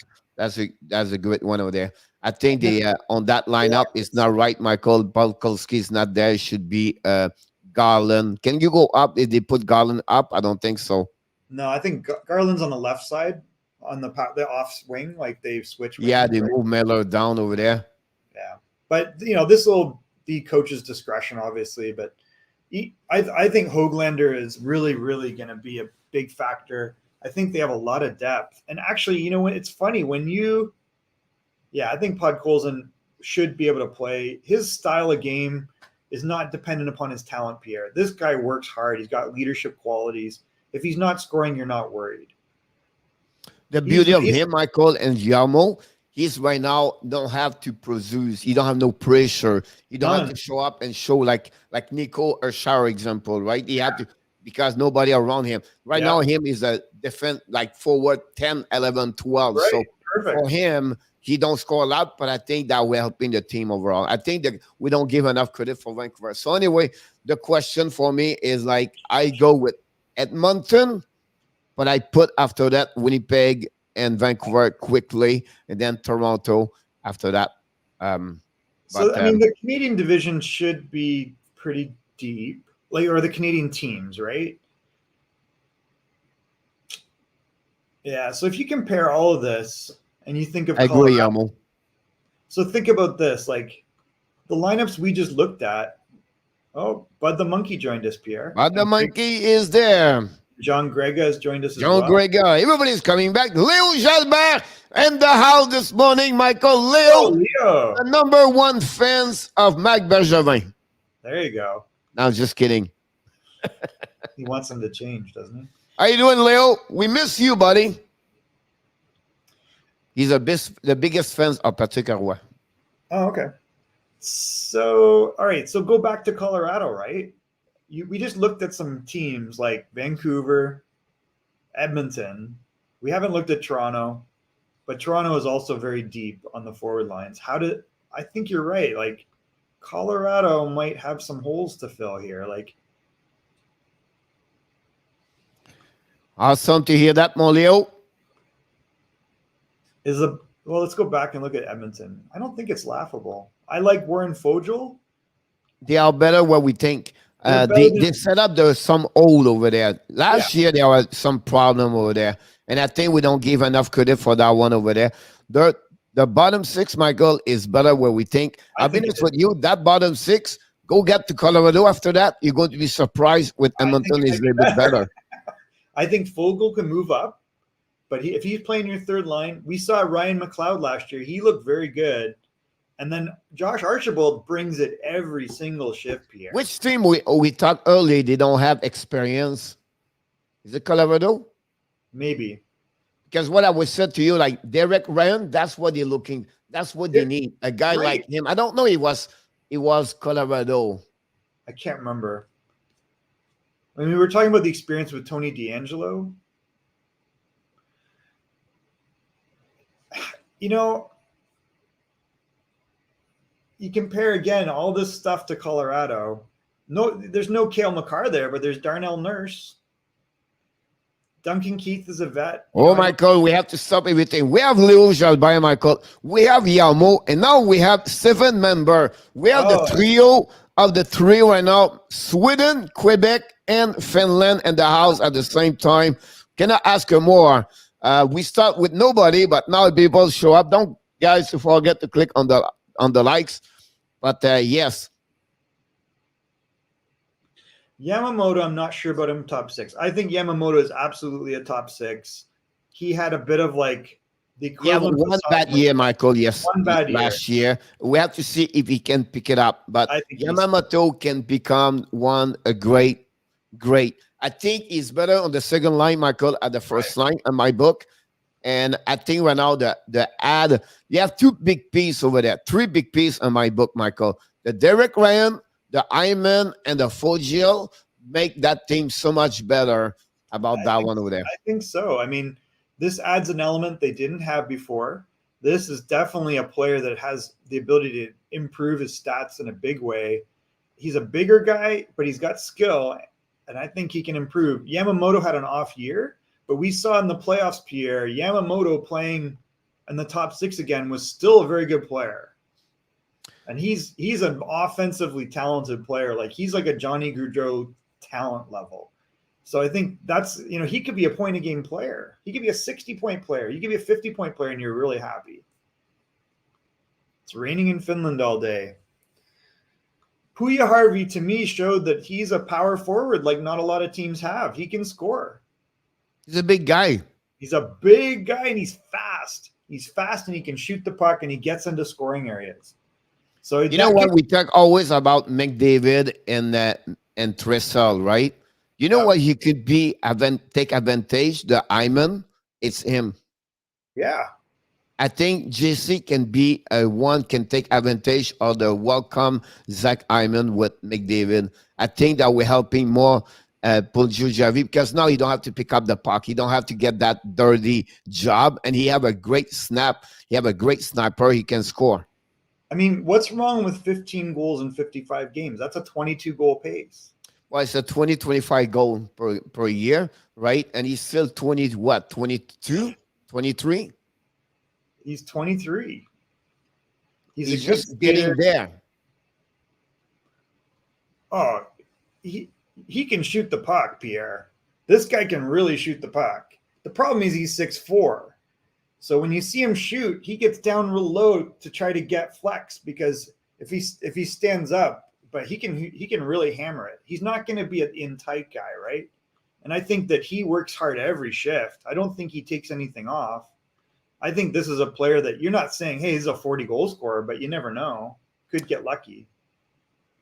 a great one over there. I think the on that lineup is not right. Michael Balkolsky is not there. It should be Garland. Can you go up? Did they put Garland up? I don't think so. No, I think Garland's on the left side on the off swing. Like they've switched. Yeah, they moved Miller down over there. Yeah, but this will be coach's discretion, obviously. But I think Höglander is really, really going to be a big factor. I think they have a lot of depth. And actually, it's funny when I think Podkolzin should be able to play. His style of game is not dependent upon his talent, Pierre. This guy works hard. He's got leadership qualities. If he's not scoring, you're not worried. The beauty of him, Michael, and Yarmo, he's right now don't have to produce. He don't have no pressure. He don't have to show up and show like Nico or Shara example, right? He had to because nobody around him. Right now, him is a defense like forward 10, 11, 12. Right. So Perfect. For him, he don't score a lot, but I think that will help in the team overall. I think that we don't give enough credit for Vancouver. So anyway, the question for me is like I go with Edmonton, but I put after that Winnipeg and Vancouver quickly, and then Toronto after that. The Canadian division should be pretty deep, or the Canadian teams, right? Yeah. So if you compare all of this and you think of I agree, Yamo. So think about this, like the lineups we just looked at. Oh, Bud the Monkey joined us, Pierre. Bud the Monkey is there. John Grega has joined us as well. John Grega. Everybody's coming back. Leo Jalbert in the house this morning. Michael Leo. The number one fans of Mac Bergevin. There you go. No, just kidding. He wants them to change, doesn't he? How you doing, Leo? We miss you, buddy. He's the biggest fans of Patrick Roy. Oh, okay. So, all right. So go back to Colorado, right? We just looked at some teams like Vancouver, Edmonton. We haven't looked at Toronto, but Toronto is also very deep on the forward lines. I think you're right. Like Colorado might have some holes to fill here. Like, awesome to hear that, Molio. Let's go back and look at Edmonton. I don't think it's laughable. I like Warren Foegele. They are better where we think. They set up some hole over there. Last year, there was some problem over there. And I think we don't give enough credit for that one over there. The bottom six, Michael, is better where we think. I'll be honest with you, that bottom six, go get to Colorado after that. You're going to be surprised with Edmonton is a little bit better. I think Foegele can move up. But if he's playing your third line, we saw Ryan McLeod last year. He looked very good. And then Josh Archibald brings it every single shift, Pierre. Which team we talked earlier, they don't have experience? Is it Colorado? Maybe. Because what I was said to you, like Derek Ryan, that's what they're looking. That's what they need. A guy like him. I don't know. It was Colorado. I can't remember. I mean, we were talking about the experience with Tony DeAngelo. You compare again all this stuff to Colorado. No, there's no Cale Makar there, but there's Darnell Nurse. Duncan Keith is a vet. Oh, Michael, we have to stop everything. We have Leo Jalbert, Michael. We have Yamo, and now we have 7 members. We have the trio of the 3 right now. Sweden, Quebec, and Finland in the house at the same time. Can I ask you more? We start with nobody, but now people show up. Don't, guys, forget to click on the likes. But yes. Yamamoto, I'm not sure about him top 6. I think Yamamoto is absolutely a top 6. He had a bit of like The Yeah, equivalent of one bad Sakic. year, Michael. Yes, One bad year. last year. We have to see if he can pick it up. But I think Yamamoto can become a great. I think he's better on the second line, Michael, at the first line in my book. And I think right now the ad, you have two big pieces over there, three big pieces in my book, Michael. The Derek Ryan, the Iman, and the Fogiel make that team so much better about that one over there. I think so. I mean, this adds an element they didn't have before. This is definitely a player that has the ability to improve his stats in a big way. He's a bigger guy, but he's got skill, and I think he can improve. Yamamoto had an off year, but we saw in the playoffs, Pierre, Yamamoto playing in the top six again was still a very good player. And he's an offensively talented player. Like he's like a Johnny Gaudreau talent level. So I think that's, he could be a point a game player. He could be a 60-point player. You could be a 50-point player and you're really happy. It's raining in Finland all day. Puya Harvey, to me, showed that he's a power forward like not a lot of teams have. He can score. He's a big guy. He's a big guy and he's fast. He's fast and he can shoot the puck and he gets into scoring areas. So you know what? We talk always about McDavid and Tressel, right? You know what he could be take advantage? The Iman, it's him. Yeah. I think JC can be one can take advantage of the welcome Zach Iman with McDavid. I think that we're helping more Paul Javi because now he don't have to pick up the puck. He don't have to get that dirty job, and he have a great snap. He have a great sniper. He can score. I mean, what's wrong with 15 goals in 55 games? That's a 22-goal pace. Well, it's a 25 goal per year, right? And he's still 22, 23? He's 23. He's just getting there. Oh, he can shoot the puck, Pierre. This guy can really shoot the puck. The problem is he's 6'4". So when you see him shoot, he gets down real low to try to get flex because if he stands up, but he can really hammer it. He's not going to be an in-tight guy, right? And I think that he works hard every shift. I don't think he takes anything off. I think this is a player that you're not saying, hey, he's a 40-goal scorer, but you never know. Could get lucky.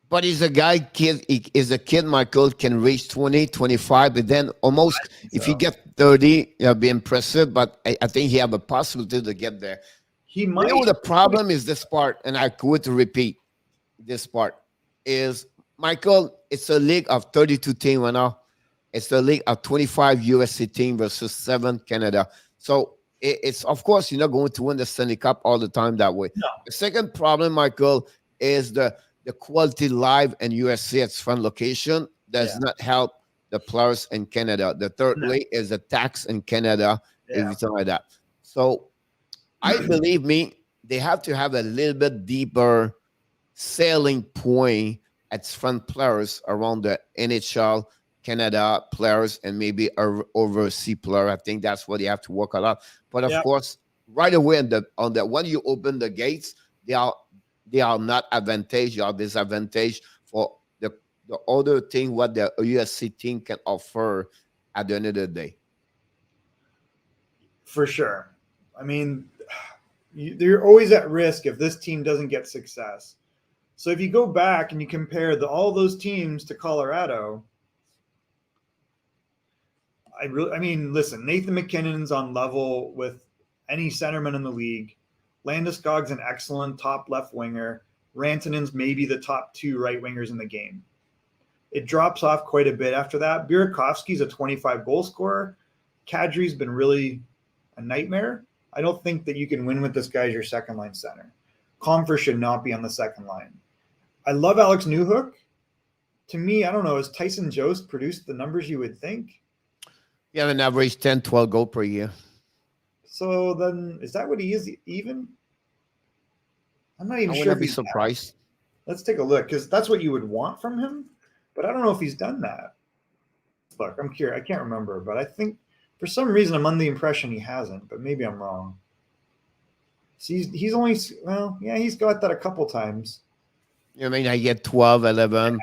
But he's a kid, Michael, can reach 20, 25, but then almost, if he get 30, it'll be impressive, but I think he have a possibility to get there. He might. You know, the problem is this part, and I could repeat this part, is, Michael, it's a league of 32 teams right now. It's a league of 25 USC teams versus 7 Canada. So it's, of course, you're not going to win the Stanley Cup all the time that way. No. The second problem, Michael, is the quality live and USC at front location does not help the players in Canada. The third way is the tax in Canada, everything like that. So I believe they have to have a little bit deeper selling point at front players around the NHL, Canada players, and maybe overseas player. I think that's what they have to work a lot. But of course, right away on the when you open the gates, they are not advantage, they are disadvantage for the other thing what the USC team can offer at the end of the day. For sure. I mean, they're always at risk if this team doesn't get success. So if you go back and you compare all those teams to Colorado, I mean, listen, Nathan McKinnon's on level with any centerman in the league. Landeskog's an excellent top left winger. Rantanen's maybe the top 2 right wingers in the game. It drops off quite a bit after that. Burakovsky's a 25-goal scorer. Kadri's been really a nightmare. I don't think that you can win with this guy as your second-line center. Comfer should not be on the second line. I love Alex Newhook. To me, I don't know, has Tyson Jost produced the numbers you would think? You have an average 10, 12 goal per year. So then, is that what he is even? I'm not even sure. I wouldn't be surprised. Let's take a look, because that's what you would want from him. But I don't know if he's done that. Look, I'm curious. I can't remember, but I think for some reason I'm under the impression he hasn't, but maybe I'm wrong. So he's only, he's got that a couple times. I mean, I get 12, 11.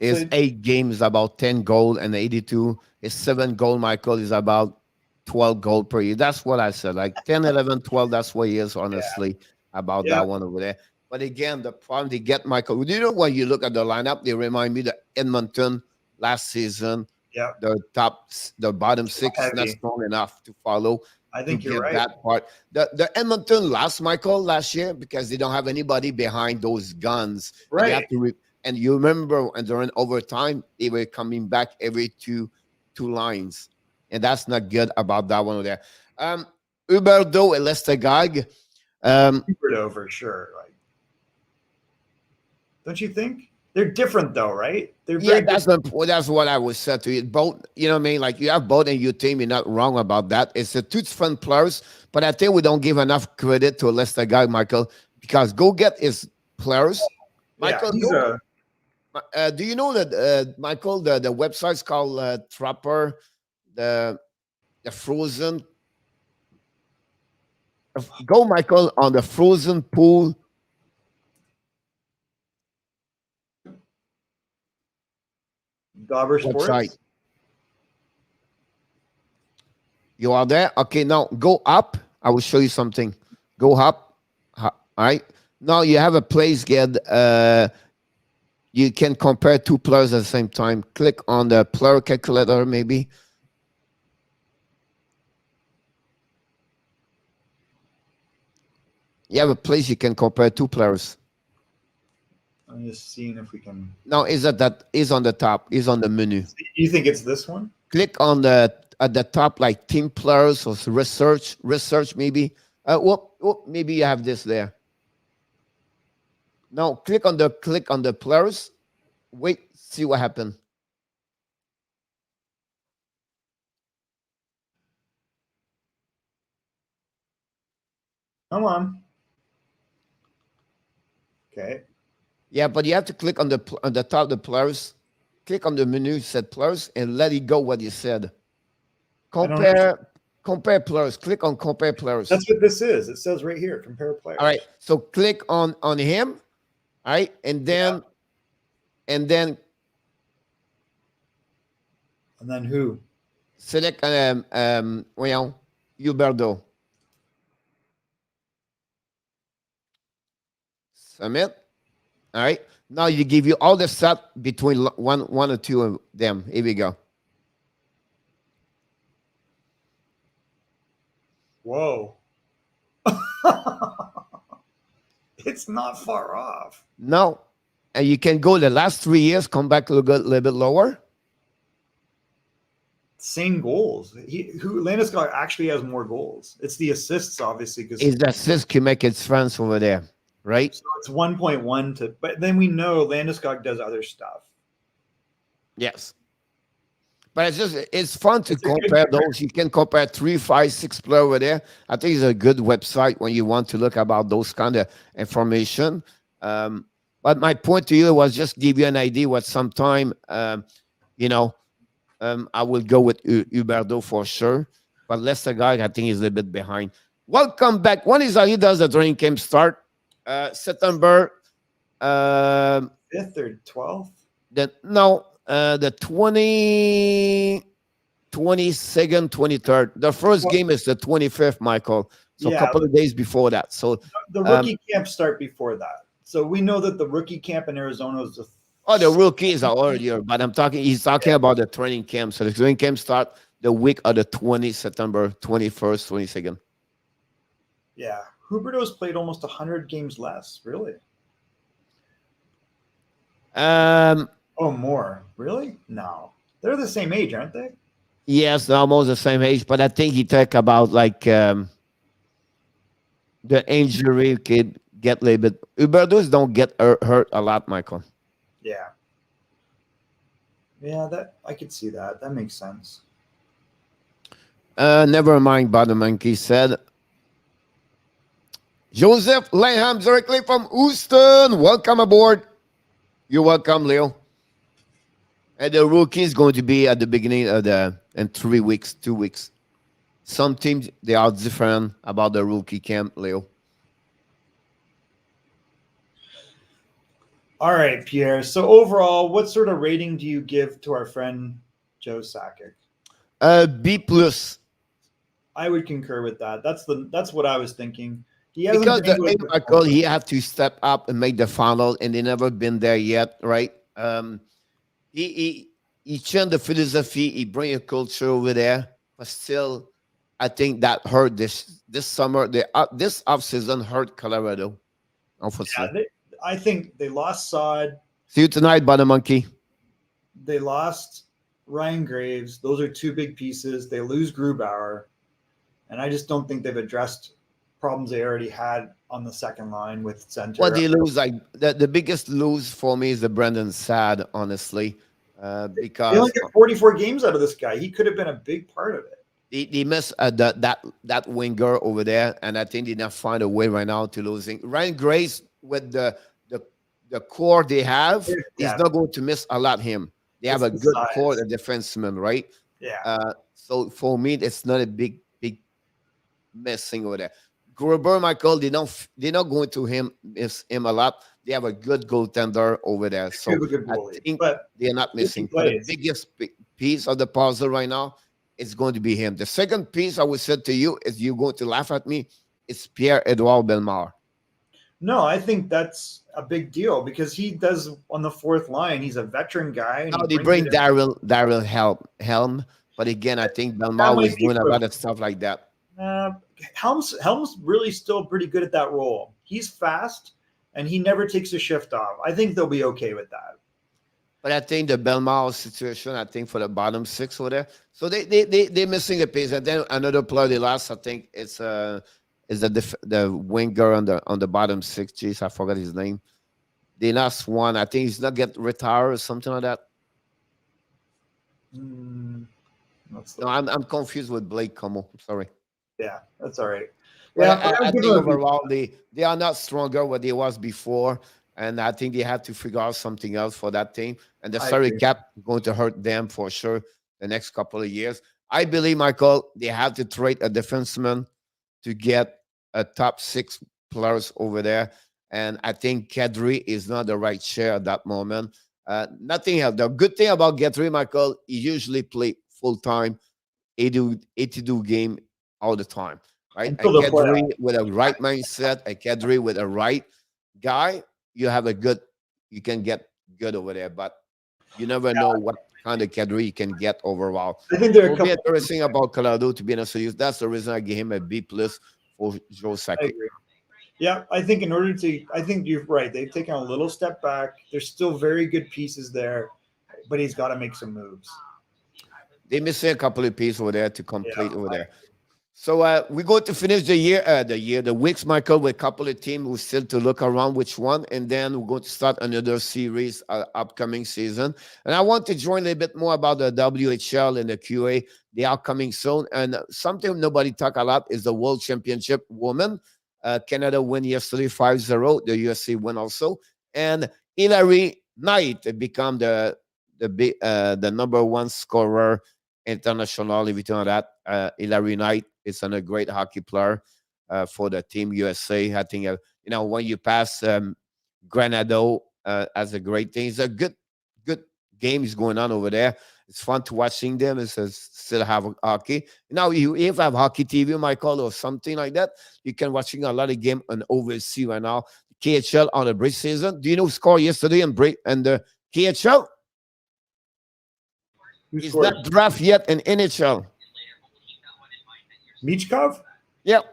His 8 games about 10 goals and 82. His 7 goal, Michael, is about 12 goals per year. That's what I said. Like 10, 11, 12. That's what he is, honestly, about Yeah. that one over there. But again, the problem they get, Michael, you know, when you look at the lineup, they remind me that Edmonton last season, Yeah. the bottom six is not Heavy. strong enough to follow. I To think you're get right. that part. The Edmonton lost, Michael, last year because they don't have anybody behind those guns. And they have Right. to and you remember, and during overtime, they were coming back every two lines. And that's not good about that one over there. Huberdeau and Lestegag. Huberdeau for sure. Like, don't you think? They're different though, right? They're Yeah, very that's what I was said to you. Both, you know what I mean? Like you have both in your team, you're not wrong about that. It's a two different players, but I think we don't give enough credit to Lestegag, Michael, because go get his players. Michael, do you know that Michael, the website's called Trapper, the Frozen. Go, Michael, on the Frozen Pool Dauber Sports. website. You are there? Okay, now go up. I will show you something. Go up. All right. Now you have a place get you can compare two players at the same time. Click on the player calculator, maybe. You have a place you can compare two players. I'm just seeing if we can. No, that is on the top, is on the menu. You think it's this one? Click on at the top, like team players or research maybe. Maybe you have this there. Now click on the players. Wait, see what happened. Come on. Okay. Yeah, but you have to click on the top of the players. Click on the menu, set players, and let it go what you said. Compare players. Click on compare players. That's what this is. It says right here, compare players. All right. So click on him. All right, and then who? select Huberdeau. Submit. All right. Now you give you all the stats between one or two of them. Here we go. Whoa. It's not far off. No. And you can go the last 3 years, come back a little bit lower. Same goals. Landeskog actually has more goals. It's the assists, obviously, because It's the assist can make its friends over there, right? So it's 1.1 to, but then we know Landeskog does other stuff. Yes. But it's fun to compare those. You can compare 3, 5, 6 players over there. I think it's a good website when you want to look about those kind of information. But my point to you was just give you an idea what sometime, I will go with Huberdeau for sure. But Lestegag, I think, is a little bit behind. Welcome back. When is he does the training camp start? September 5th or 12th? The 22nd, 23rd. The first game is the 25th, Michael. So a couple of days before that. So the rookie camp start before that. So we know that the rookie camp in Arizona is the the rookies are earlier, but he's talking about the training camp. So the training camp start the week of the 20th, September 21st, 22nd. Yeah. Huberdeau's played almost 100 games less, really. More. Really? No. They're the same age, aren't they? Yes, they're almost the same age, but I think he talk about like the injury could get a little bit. Huberdeau's don't get hurt a lot, Michael. Yeah. Yeah, that I could see that. That makes sense. Never mind, Badamanki said. Joseph Laham directly from Houston. Welcome aboard. You're welcome, Leo. And the rookie is going to be at the beginning of in 3 weeks, 2 weeks. Some teams, they are different about the rookie camp, Leo. All right, Pierre. So overall, what sort of rating do you give to our friend Joe Sakic? B plus. I would concur with that. That's what I was thinking. He hasn't Because been the able thing, to Michael, he have to step up and make the final, and they never been there yet, right? He he changed the philosophy. He bring a culture over there, but still, I think that hurt this summer. This off season hurt Colorado, yeah, unfortunately. I think they lost Sod. See you tonight, Butter Monkey. They lost Ryan Graves. Those are two big pieces. They lose Grubauer, and I just don't think they've addressed problems they already had on the second line with What center. they lose, like the biggest lose for me is the Brendan Sad, honestly, They only because get 44 games out of this guy. He could have been a big part of it. they miss that winger over there, and I think they not find a way right now to losing Ryan Grace with the the core they have. He's Yeah, not going to miss a lot. Him, they have it's a the good core, size. a defenseman, right? Yeah, So for me, it's not a big missing over there. Gruber, Michael, they're not going to miss him a lot. They have a good goaltender over there, they so have a good I goalie, think but they're not if he missing. But the plays, biggest piece of the puzzle right now is going to be him. The second piece I would say to you is you're going to laugh at me. It's Pierre-Edouard Bellemare. no, I think that's a big deal because he does on the fourth line. He's a veteran guy, and Now he they brings bring it in. Daryl Helm, but again, I think That Bellemare might was be doing a for lot of stuff like that. uh, Helm's really still pretty good at that role. He's fast, and he never takes a shift off. I think they'll be okay with that. But I think the Belmar situation, I think for the bottom six over there. So they're missing a piece. And then another player they lost, I think is the winger on the bottom six. Jeez, I forgot his name. They lost one. I think he's not get retired or something like that. Mm, No, I'm confused with Blake Como. I'm sorry. yeah, that's all right. But Yeah, but I I'll give think him a B. overall they are not stronger what they was before. And I think they have to figure out something else for that team. And the I salary agree. cap going to hurt them for sure the next couple of years. I believe, Michael, they have to trade a defenseman to get a top six players over there. And I think Kadri is not the right share at that moment. Nothing else. The good thing about Kadri, Michael, he usually play full time, 82 game all the time, right? A Until the Kadri playoffs. with a right mindset, a Kadri with a right guy, you have you can get good over there, but you never know what kind of Kadri you can get overall. I think there are a Will be couple. interesting about Colorado, to be honest with you. That's the reason I gave him a B plus for Joe I Sakic. agree. Yeah, I think I think you're right. They've taken a little step back. There's still very good pieces there, but he's got to make some moves. They missing a couple of pieces over there to complete Yeah, over there. So we're going to finish the weeks, Michael, with a couple of teams. We still to look around which one, and then we're going to start another series upcoming season. And I want to join a little bit more about the WHL and the QA. They are coming soon. And something nobody talk a lot is the World Championship women. Canada win yesterday 5-0. The USA win also. And Hilary Knight become the number one scorer international. If you know that, Hilary Knight is a great hockey player for the team USA. I think when you pass Granado as a great thing, it's a good game is going on over there. It's fun to watching them. It's still have hockey. Now, if you have hockey TV, Michael, or something like that, you can watching a lot of game on overseas right now. KHL on the break season. Do you know who scored yesterday and the KHL? who He's scored? not draft yet in NHL. Michkov? Yep.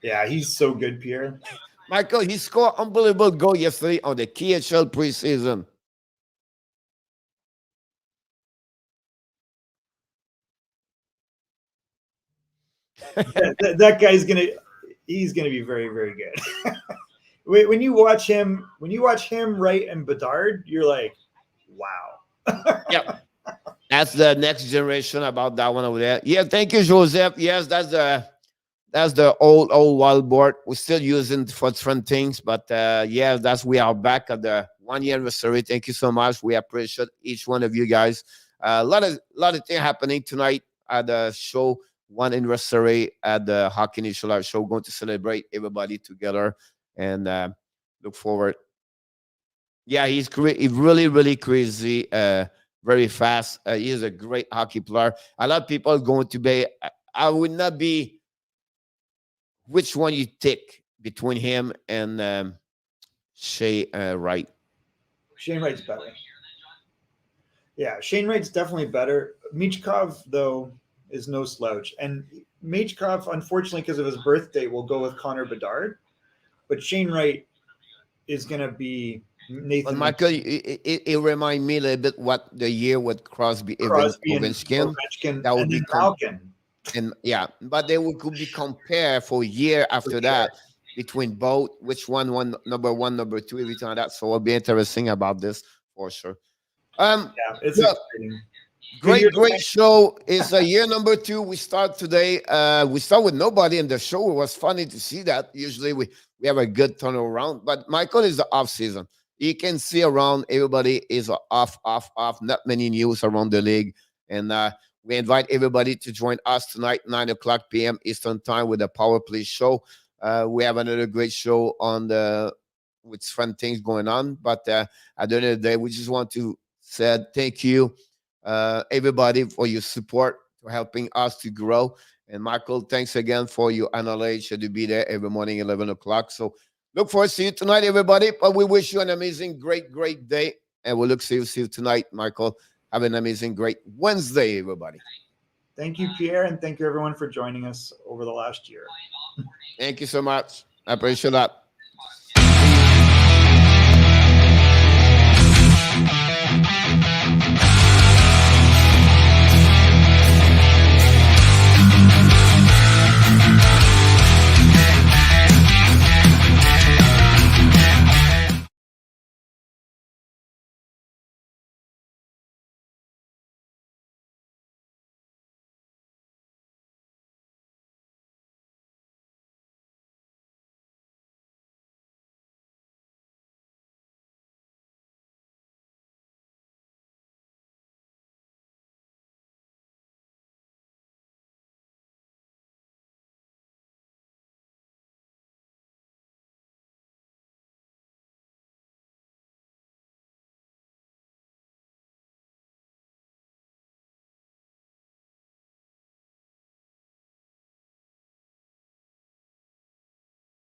Yeah, he's so good, Pierre. Michael, he scored unbelievable goal yesterday on the KHL preseason. That guy's he's gonna be very, very good. When you watch him, Wright and Bedard, you're like, wow. Yep. That's the next generation about that one over there. Yeah, thank you, Joseph. Yes, that's the old wild board. We're still using for different things, but yeah, we are back at the 1 year anniversary. Thank you so much. We appreciate each one of you guys. A lot of things happening tonight at the show. 1 anniversary at the Hockey National show. Going to celebrate everybody together and look forward. Yeah, he's really, really crazy. Very fast. He is a great hockey player. A lot of people going to be I would not be which one you take between him and Shea Wright. Shane Wright's better. Yeah, Shane Wright's definitely better. Michkov, though, is no slouch. And Michkov, unfortunately, because of his birthday, will go with Connor Bedard. But Shane Wright is going to be Nathan. But Michael, it reminds me a little bit what the year with Crosby and Ovechkin. That would be Malkin. And yeah, but they could be compared for a year after that between both, which one, number 1, number 2, everything like that. So it'll be interesting about this for sure. Yeah, it's exciting. Great show. It's year number 2. We start today. We start with nobody in the show. It was funny to see that. Usually we have a good turnaround, but Michael is the off season. You can see around everybody is off. Not many news around the league, and we invite everybody to join us tonight, 9:00 p.m. Eastern Time, with the Power Play show. We have another great show with fun things going on. But at the end of the day, we just want to say thank you, everybody, for your support, for helping us to grow. And Michael, thanks again for your knowledge to be there every morning, 11 o'clock. So look forward to see you tonight, everybody. But we wish you an amazing, great day. And we'll see you tonight, Michael. Have an amazing, great Wednesday, everybody. Thank you, Pierre, and thank you, everyone, for joining us over the last year. Thank you so much. I appreciate that.